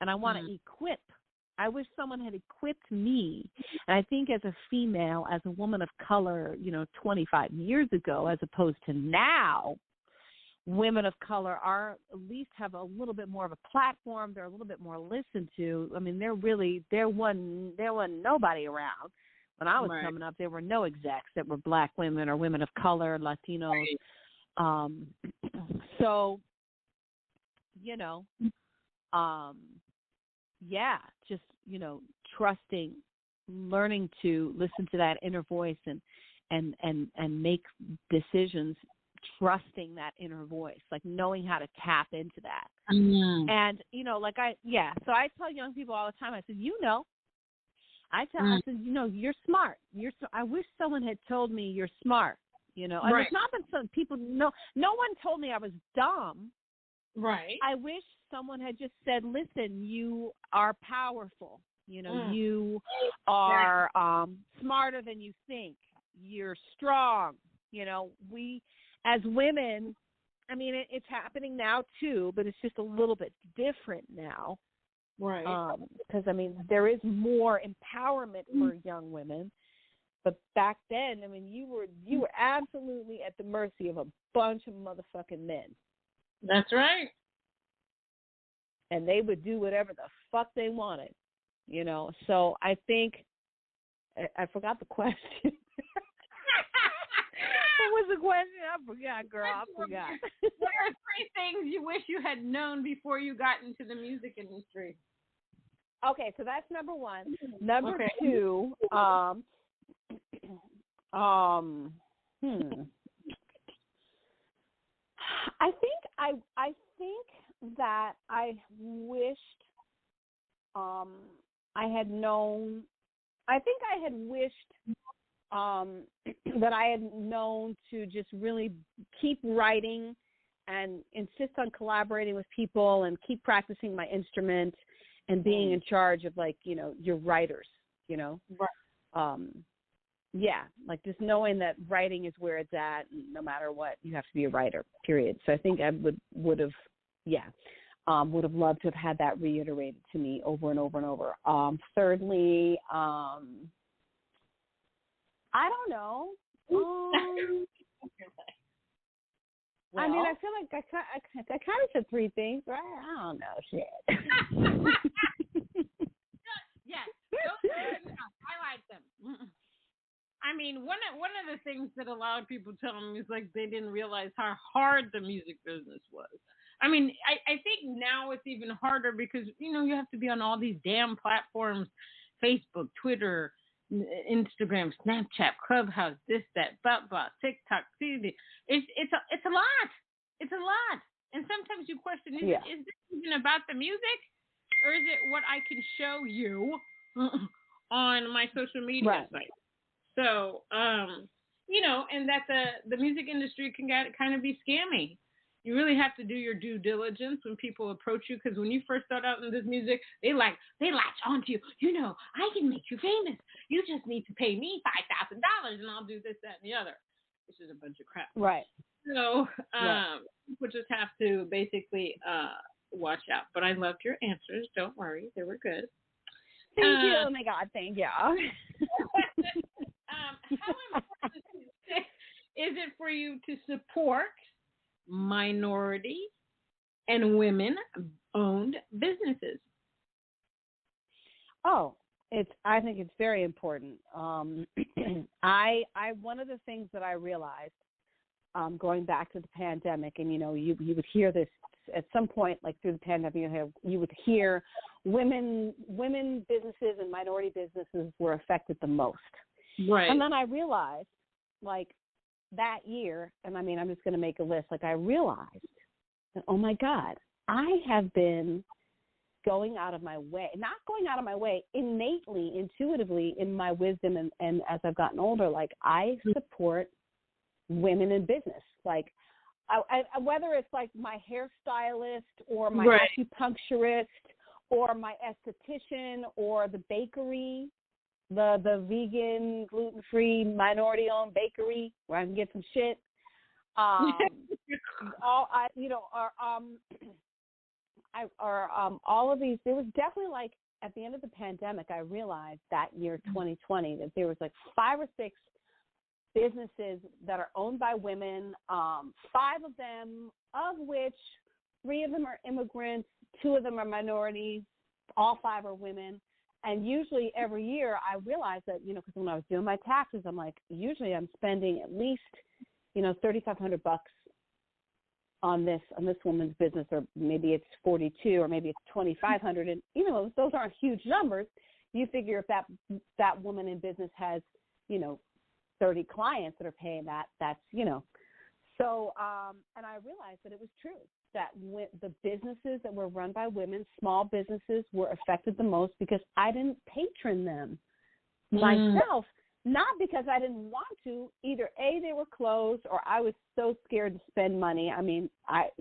And I want to equip. I wish someone had equipped me. And I think as a female, as a woman of color, 25 years ago, as opposed to now, women of color are at least have a little bit more of a platform. They're a little bit more listened to. I mean, there wasn't nobody around. When I was coming up, there were no execs that were black women or women of color, Latinos. So, just, trusting, learning to listen to that inner voice and make decisions, trusting that inner voice, like knowing how to tap into that. Mm-hmm. And, so I tell young people all the time, I said, I said, you're smart. I wish someone had told me you're smart, and it's not that some people, no one told me I was dumb. Right. I wish someone had just said, listen, you are powerful. You are smarter than you think. You're strong. We, as women, I mean, it's happening now too, but it's just a little bit different now. Right. Because, I mean, there is more empowerment for young women. But back then, I mean, you were absolutely at the mercy of a bunch of motherfucking men. That's right. And they would do whatever the fuck they wanted, So I think I forgot the question. What was the question? I forgot, girl. I forgot. What are 3 things you wish you had known before you got into the music industry? Okay, so that's number 1. Number 2, I think that I wished I had known. I think I had wished that I had known to just really keep writing and insist on collaborating with people and keep practicing my instrument and being in charge of, like, your writers, Right. Like just knowing that writing is where it's at, and no matter what, you have to be a writer, period. So I think I would have loved to have had that reiterated to me over and over and over. Thirdly, I don't know. I mean, I feel like I kind of said 3 things, right? I don't know, shit. Yes, those are good enough. I like them. I mean, one of the things that a lot of people tell me is like they didn't realize how hard the music business was. I mean, I think now it's even harder because, you have to be on all these damn platforms Facebook, Twitter, Instagram, Snapchat, Clubhouse, this, that, blah, TikTok. It's a lot. It's a lot. And sometimes you question, is this even about the music? Or is it what I can show you on my social media site? So, and that the music industry can kind of be scammy. You really have to do your due diligence when people approach you, because when you first start out in this music, they latch onto you. I can make you famous. You just need to pay me $5,000 and I'll do this, that, and the other, which is a bunch of crap. Right. So people just have to basically watch out. But I loved your answers. Don't worry, they were good. Thank you. Oh my God, thank you. How important is it for you to support minority and women-owned businesses? I think it's very important. One of the things that I realized going back to the pandemic, and you would hear this at some point, like through the pandemic, you would hear women businesses and minority businesses were affected the most. Right. And then I realized, like, that year, and I mean, I'm just going to make a list, like, I realized that, oh my God, I have been going out of my way, not going out of my way, innately, intuitively, in my wisdom, and as I've gotten older, like, I support women in business. Like, I whether it's like my hairstylist or my acupuncturist or my esthetician or the bakery, the vegan, gluten-free, minority-owned bakery where I can get some shit. All of these. There was definitely, like, at the end of the pandemic, I realized that year 2020 that there was like 5 or 6 businesses that are owned by women, 5 of them, of which 3 of them are immigrants, 2 of them are minorities, all 5 are women. And usually every year I realize that, because when I was doing my taxes, I'm like, usually I'm spending at least, $3,500 on this woman's business, or maybe it's 42, or maybe it's 2,500. And, those aren't huge numbers. You figure if that woman in business has, 30 clients that are paying that, that's, So, and I realized that it was true, that the businesses that were run by women, small businesses, were affected the most because I didn't patron them myself, not because I didn't want to. Either A, they were closed, or I was so scared to spend money. I mean, I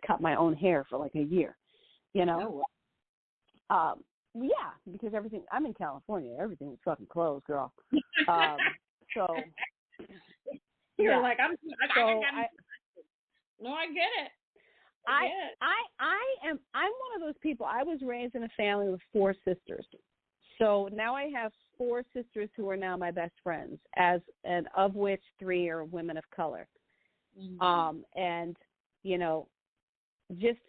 cut my own hair for like a year, because everything, I'm in California, everything was fucking closed, girl. So you're like, I get it. I'm one of those people. I was raised in a family with 4 sisters. So now I have 4 sisters who are now my best friends, and of which 3 are women of color. And just,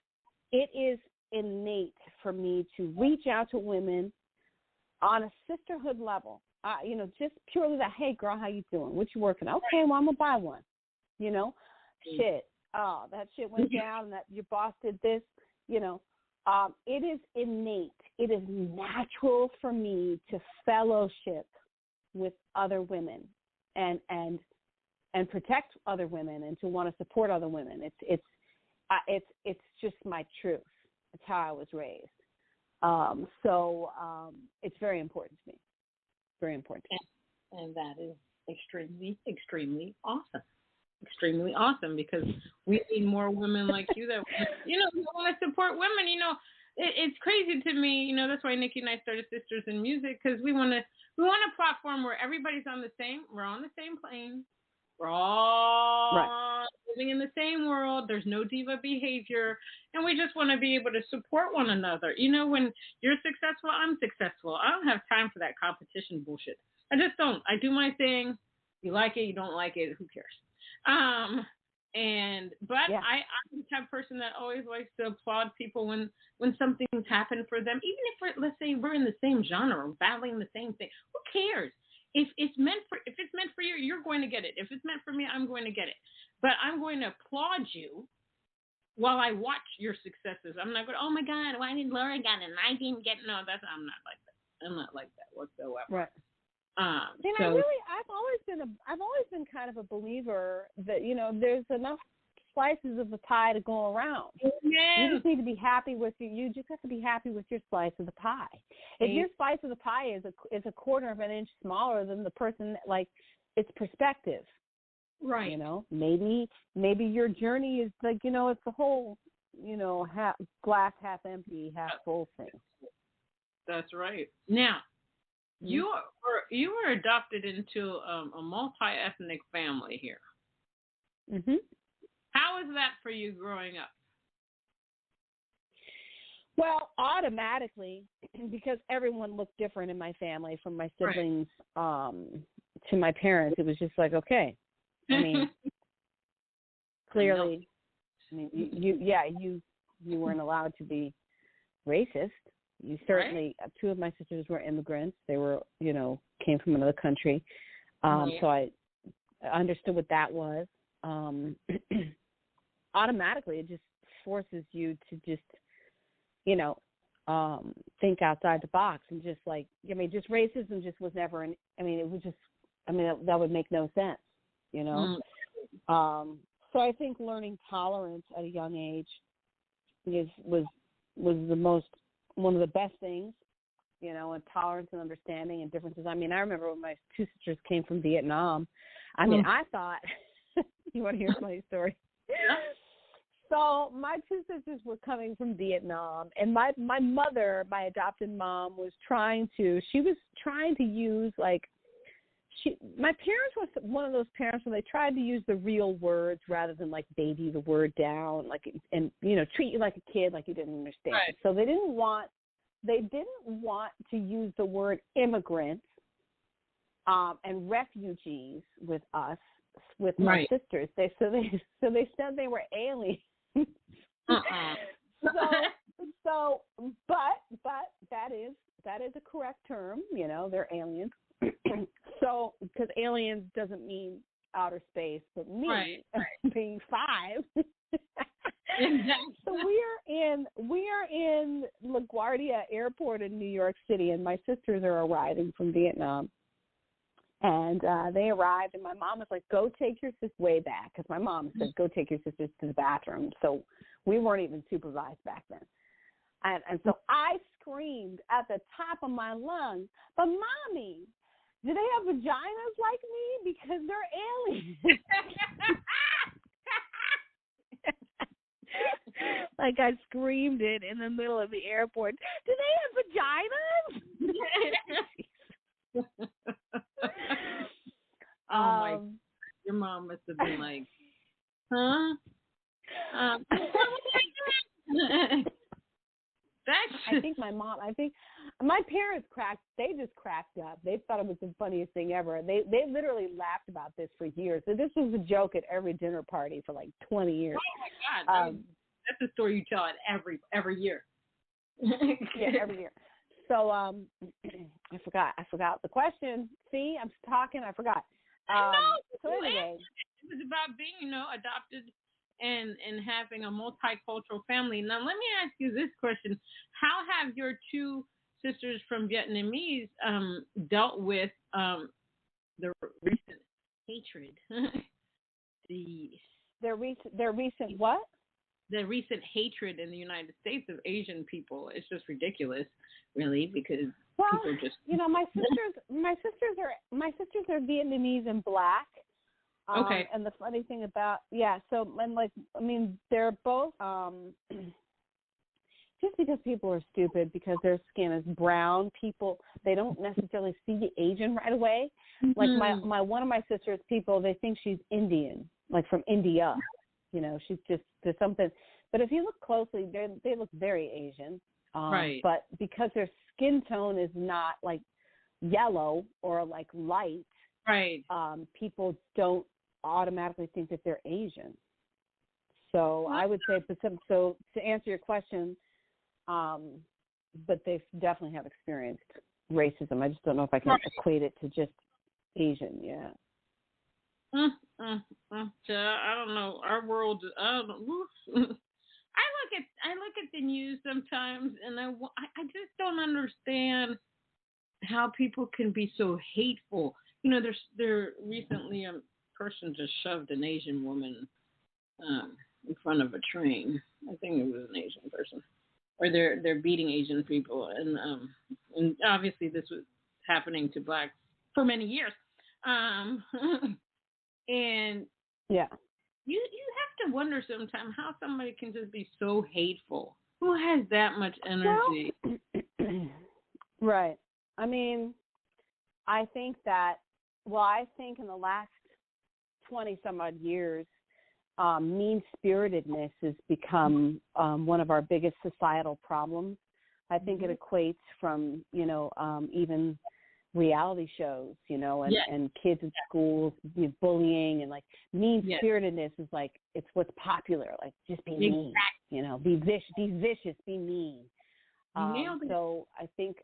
it is innate for me to reach out to women on a sisterhood level. Just purely that, hey, girl, how you doing? What you working on? Okay, well, I'm going to buy one. Shit. Oh, that shit went down, and that your boss did this. It is innate. It is natural for me to fellowship with other women and protect other women and to want to support other women. It's just my truth. It's how I was raised. So it's very important to me. Very important. And that is extremely, extremely awesome. Extremely awesome, because we need more women like you that, who want to support women. It's crazy to me. That's why Nikki and I started Sisters in Music, because we want a platform where everybody's we're on the same plane. We're all living in the same world. There's no diva behavior. And we just want to be able to support one another. When you're successful, I'm successful. I don't have time for that competition bullshit. I just don't. I do my thing. You like it, you don't like it, who cares? I'm the type of person that always likes to applaud people when something's happened for them. Even if let's say we're in the same genre, battling the same thing. Who cares? If it's meant for you, you're going to get it. If it's meant for me, I'm going to get it. But I'm going to applaud you while I watch your successes. I'm not going, oh my God, why did Laura get it and I didn't get it? No, I'm not like that. I'm not like that whatsoever. Right. And So I've always been kind of a believer that, there's enough slices of the pie to go around. You just need to be happy with you just have to be happy with your slice of the pie. If your slice of the pie is a quarter of an inch smaller than the person, like, it's perspective. Right. Maybe your journey is like, it's the whole, glass half empty, half full thing. That's right. Now, you were adopted into a multi-ethnic family here. Mhm. How was that for you growing up? Well, automatically, because everyone looked different in my family, from my siblings to my parents, it was just like, okay. I mean, clearly, you weren't allowed to be racist. You certainly, two of my sisters were immigrants. They were, came from another country. So I understood what that was. Automatically, it just forces you to just, think outside the box and just like, just racism just was never that would make no sense, So I think learning tolerance at a young age was one of the best things, and tolerance and understanding and differences. I mean, I remember when my two sisters came from Vietnam. I mean, I thought, you want to hear a funny story? Yeah. So my two sisters were coming from Vietnam, and my mother, my adopted mom, was trying to use, like, my parents were one of those parents where they tried to use the real words rather than, like, baby the word down, like, and treat you like a kid, like you didn't understand. Right. So they didn't want to use the word immigrants and refugees with us, with my sisters. They said they were aliens. But that is a correct term. They're aliens. So, because aliens doesn't mean outer space, but me being 5. So we are in LaGuardia Airport in New York City, and my sisters are arriving from Vietnam. And they arrived, and my mom was like, "Go take your sisters," way back, because my mom said, "Go take your sisters to the bathroom." So we weren't even supervised back then. And so I screamed at the top of my lungs, "But Mommy, do they have vaginas like me? Because they're aliens." Like, I screamed it in the middle of the airport. Do they have vaginas? My! Your mom must have been like, huh? I think my parents just cracked up. They thought it was the funniest thing ever. They literally laughed about this for years. So this was a joke at every dinner party for like 20 years. Oh my God. That's a story you tell at every year. Yeah, every year. So I forgot the question. See, I'm talking. I forgot. So anyway, it was about being, adopted and having a multicultural family. Now, let me ask you this question: how have your two sisters from Vietnamese dealt with the recent hatred? Their recent what? The recent hatred in the United States of Asian people. It's just ridiculous, really, because people just my sisters are Vietnamese and Black. Okay. And the funny thing about they're both just because people are stupid because their skin is brown, they don't necessarily see the Asian right away. Mm-hmm. Like one of my sister's people, they think she's Indian, like from India. She's just, there's something. But if you look closely, they look very Asian. Right. But because their skin tone is not like yellow or like light, right. People don't automatically think that they're Asian. So I would say, so to answer your question, but they definitely have experienced racism. I just don't know if I can equate it to just Asian. Yeah. I don't know. Our world. I don't know. I look at the news sometimes, and I just don't understand how people can be so hateful. You know, there recently a person just shoved an Asian woman in front of a train. I think it was an Asian person, or they're beating Asian people, and obviously this was happening to blacks for many years. And Yeah. you have to wonder sometimes how somebody can just be so hateful. Who has that much energy? Well, right. I mean, I think in the last 20 some odd years, mean-spiritedness has become one of our biggest societal problems. I think it equates from, even reality shows, and kids in schools, bullying, and like mean-spiritedness is like, it's what's popular, like just be mean, be vicious, be mean. So I think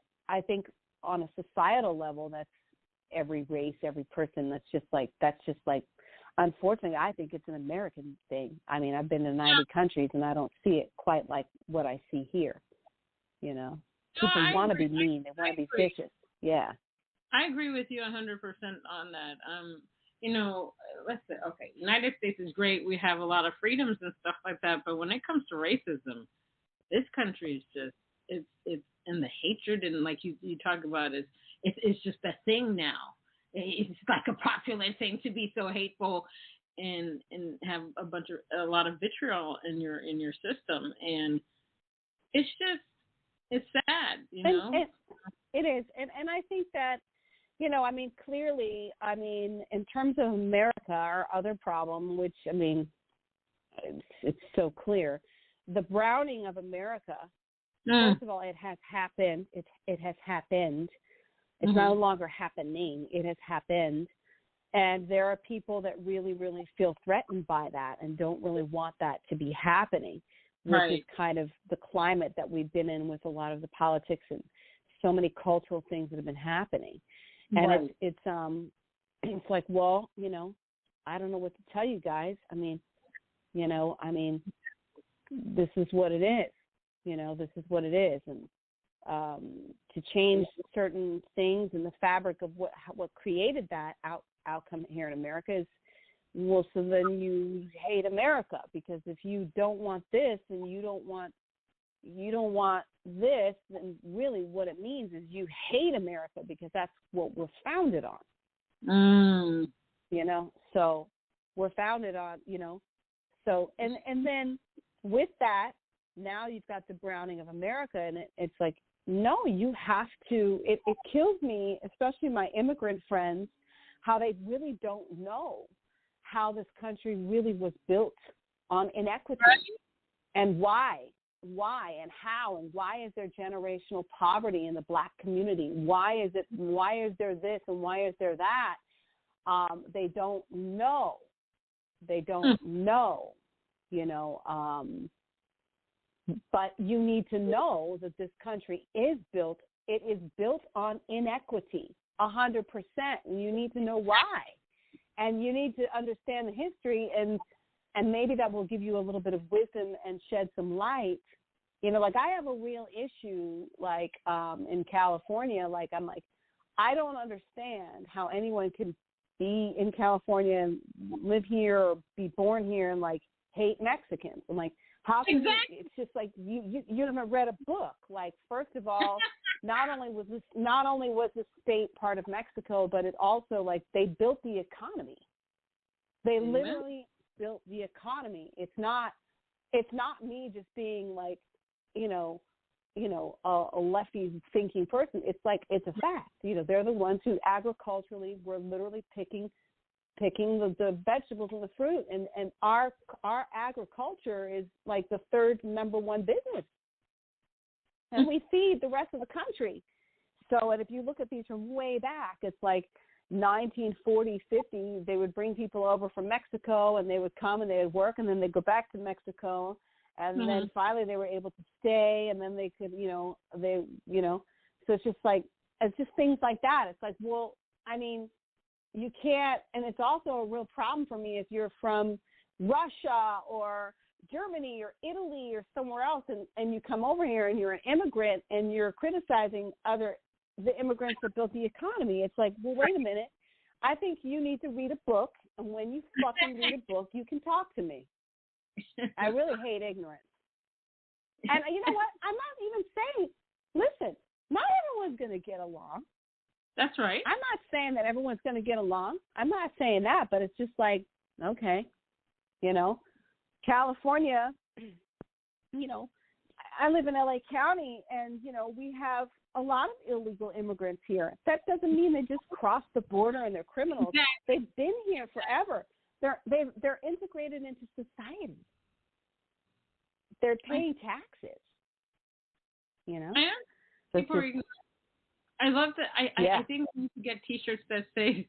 on a societal level, that's every race, every person, that's just like, unfortunately, I think it's an American thing. I mean, I've been to 90 countries and I don't see it quite like what I see here. People want to be mean. They want to be vicious. Yeah. I agree with you 100% on that. Let's say, okay, United States is great. We have a lot of freedoms and stuff like that. But when it comes to racism, this country is just, it's and the hatred, and like you talk about, it's just a thing now. It's like a popular thing to be so hateful and have a lot of vitriol in your system, and it's sad, And it is, and I think that, clearly, in terms of America, our other problem, which it's so clear, the browning of America. First of all, it has happened. It has happened. It's no longer happening. It has happened. And there are people that really, really feel threatened by that and don't really want that to be happening, which is kind of the climate that we've been in with a lot of the politics and so many cultural things that have been happening. And it's like, well, I don't know what to tell you guys. This is what it is. This is what it is. And to change certain things in the fabric of what created that outcome here in America is, well, so then you hate America, because if you don't want this and you don't want this, then really what it means is you hate America, because that's what we're founded on. So we're founded on, so and then with that, now you've got the browning of America, and it's like, no, you have to, it kills me, especially my immigrant friends, how they really don't know how this country really was built on inequity, and why and how, and why is there generational poverty in the Black community? Why is there this and why is there that? They don't know. But you need to know that this country is built on inequity, 100%. And you need to know why. And you need to understand the history, and maybe that will give you a little bit of wisdom and shed some light. Like I have a real issue, like in California, like I'm like, I don't understand how anyone can be in California and live here or be born here and like hate Mexicans. I'm like, how can it's just like you haven't read a book. Like, first of all, not only was this state part of Mexico, but it also, like, they built the economy. They literally built the economy. It's not me just being like, a lefty thinking person. It's like, it's a fact. They're the ones who agriculturally were literally picking the vegetables and the fruit, and our agriculture is like the third number one business, and we feed the rest of the country. So, and if you look at these from way back, it's like 1940, 50, they would bring people over from Mexico, and they would come and they would work, and then they'd go back to Mexico, and then finally they were able to stay, and then they could, so it's just like, it's just things like that. It's like, well, you can't, and it's also a real problem for me if you're from Russia or Germany or Italy or somewhere else, and you come over here and you're an immigrant and you're criticizing other the immigrants that built the economy. It's like, well, wait a minute. I think you need to read a book, and when you fucking read a book, you can talk to me. I really hate ignorance. And you know what? I'm not even saying, listen, not everyone's going to get along. That's right. I'm not saying that everyone's going to get along. I'm not saying that, but it's just like, okay, you know, California, you know, I live in LA County, and, you know, we have a lot of illegal immigrants here. That doesn't mean they just crossed the border and they're criminals. They've been here forever. They're integrated into society. They're paying taxes. You know? I love that. I think we need to get T-shirts that say,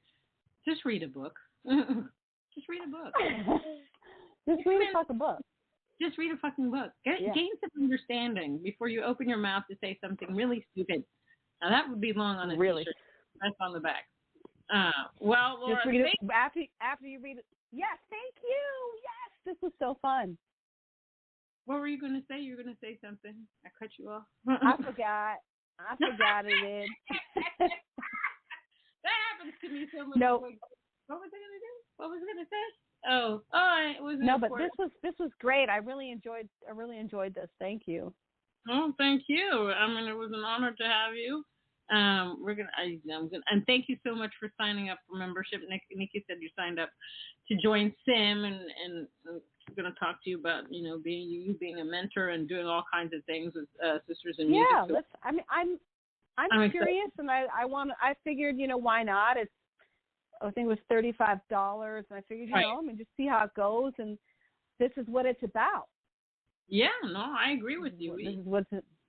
"Just read a book." Just read a book. Just read a fucking book. Just read a fucking book. Gain some understanding before you open your mouth to say something really stupid. Now that would be long on a T-shirt. That's on the back. Well, Laura, just read it after you read it. Yes, thank you. Yes, this was so fun. What were you going to say? You were going to say something. I cut you off. I forgot it. That happens to me so much. No. What was I going to do? What was I going to say? It was no, but this was great. I really enjoyed this. Thank you. Oh, thank you. I mean, it was an honor to have you. I'm gonna, and thank you so much for signing up for membership. Nikki said you signed up to join SIM, and I'm going to talk to you about, you know, being a mentor and doing all kinds of things with Sisters in Music. Yeah, I'm curious, and I figured, you know, why not? I think it was $35, and I figured, you know, I mean, just see how it goes, and this is what it's about. Yeah, no, I agree with you.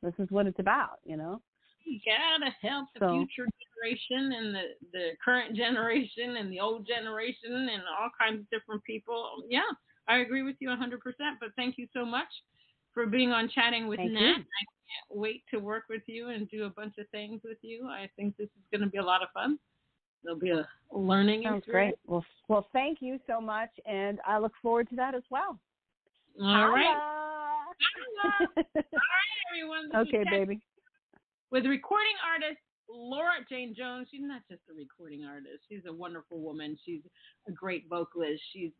This is what it's about, you know. You gotta help the future generation and the current generation and the old generation and all kinds of different people. Yeah, I agree with you 100%. But thank you so much for being on Chatting with Nat. I can't wait to work with you and do a bunch of things with you. I think this is going to be a lot of fun. There'll be a learning experience. Sounds great. Well, thank you so much, and I look forward to that as well. All right. All right, everyone. Okay, baby. With recording artist Laura Jane Jones. She's not just a recording artist. She's a wonderful woman. She's a great vocalist. She's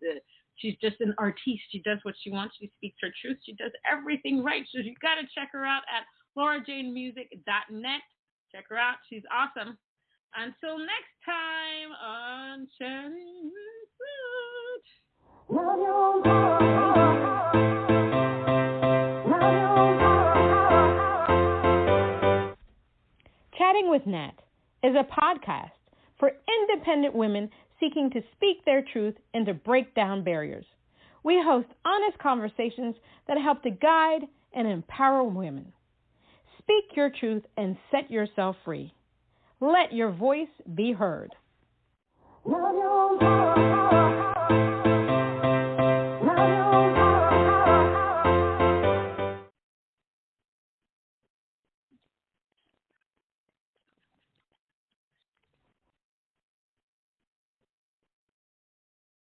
just an artiste. She does what she wants. She speaks her truth. She does everything right. So you got to check her out at laurajanemusic.net. Check her out. She's awesome. Until next time on Chatting with Nat. Chatting with Nat is a podcast for independent women seeking to speak their truth and to break down barriers. We host honest conversations that help to guide and empower women. Speak your truth and set yourself free. Let your voice be heard.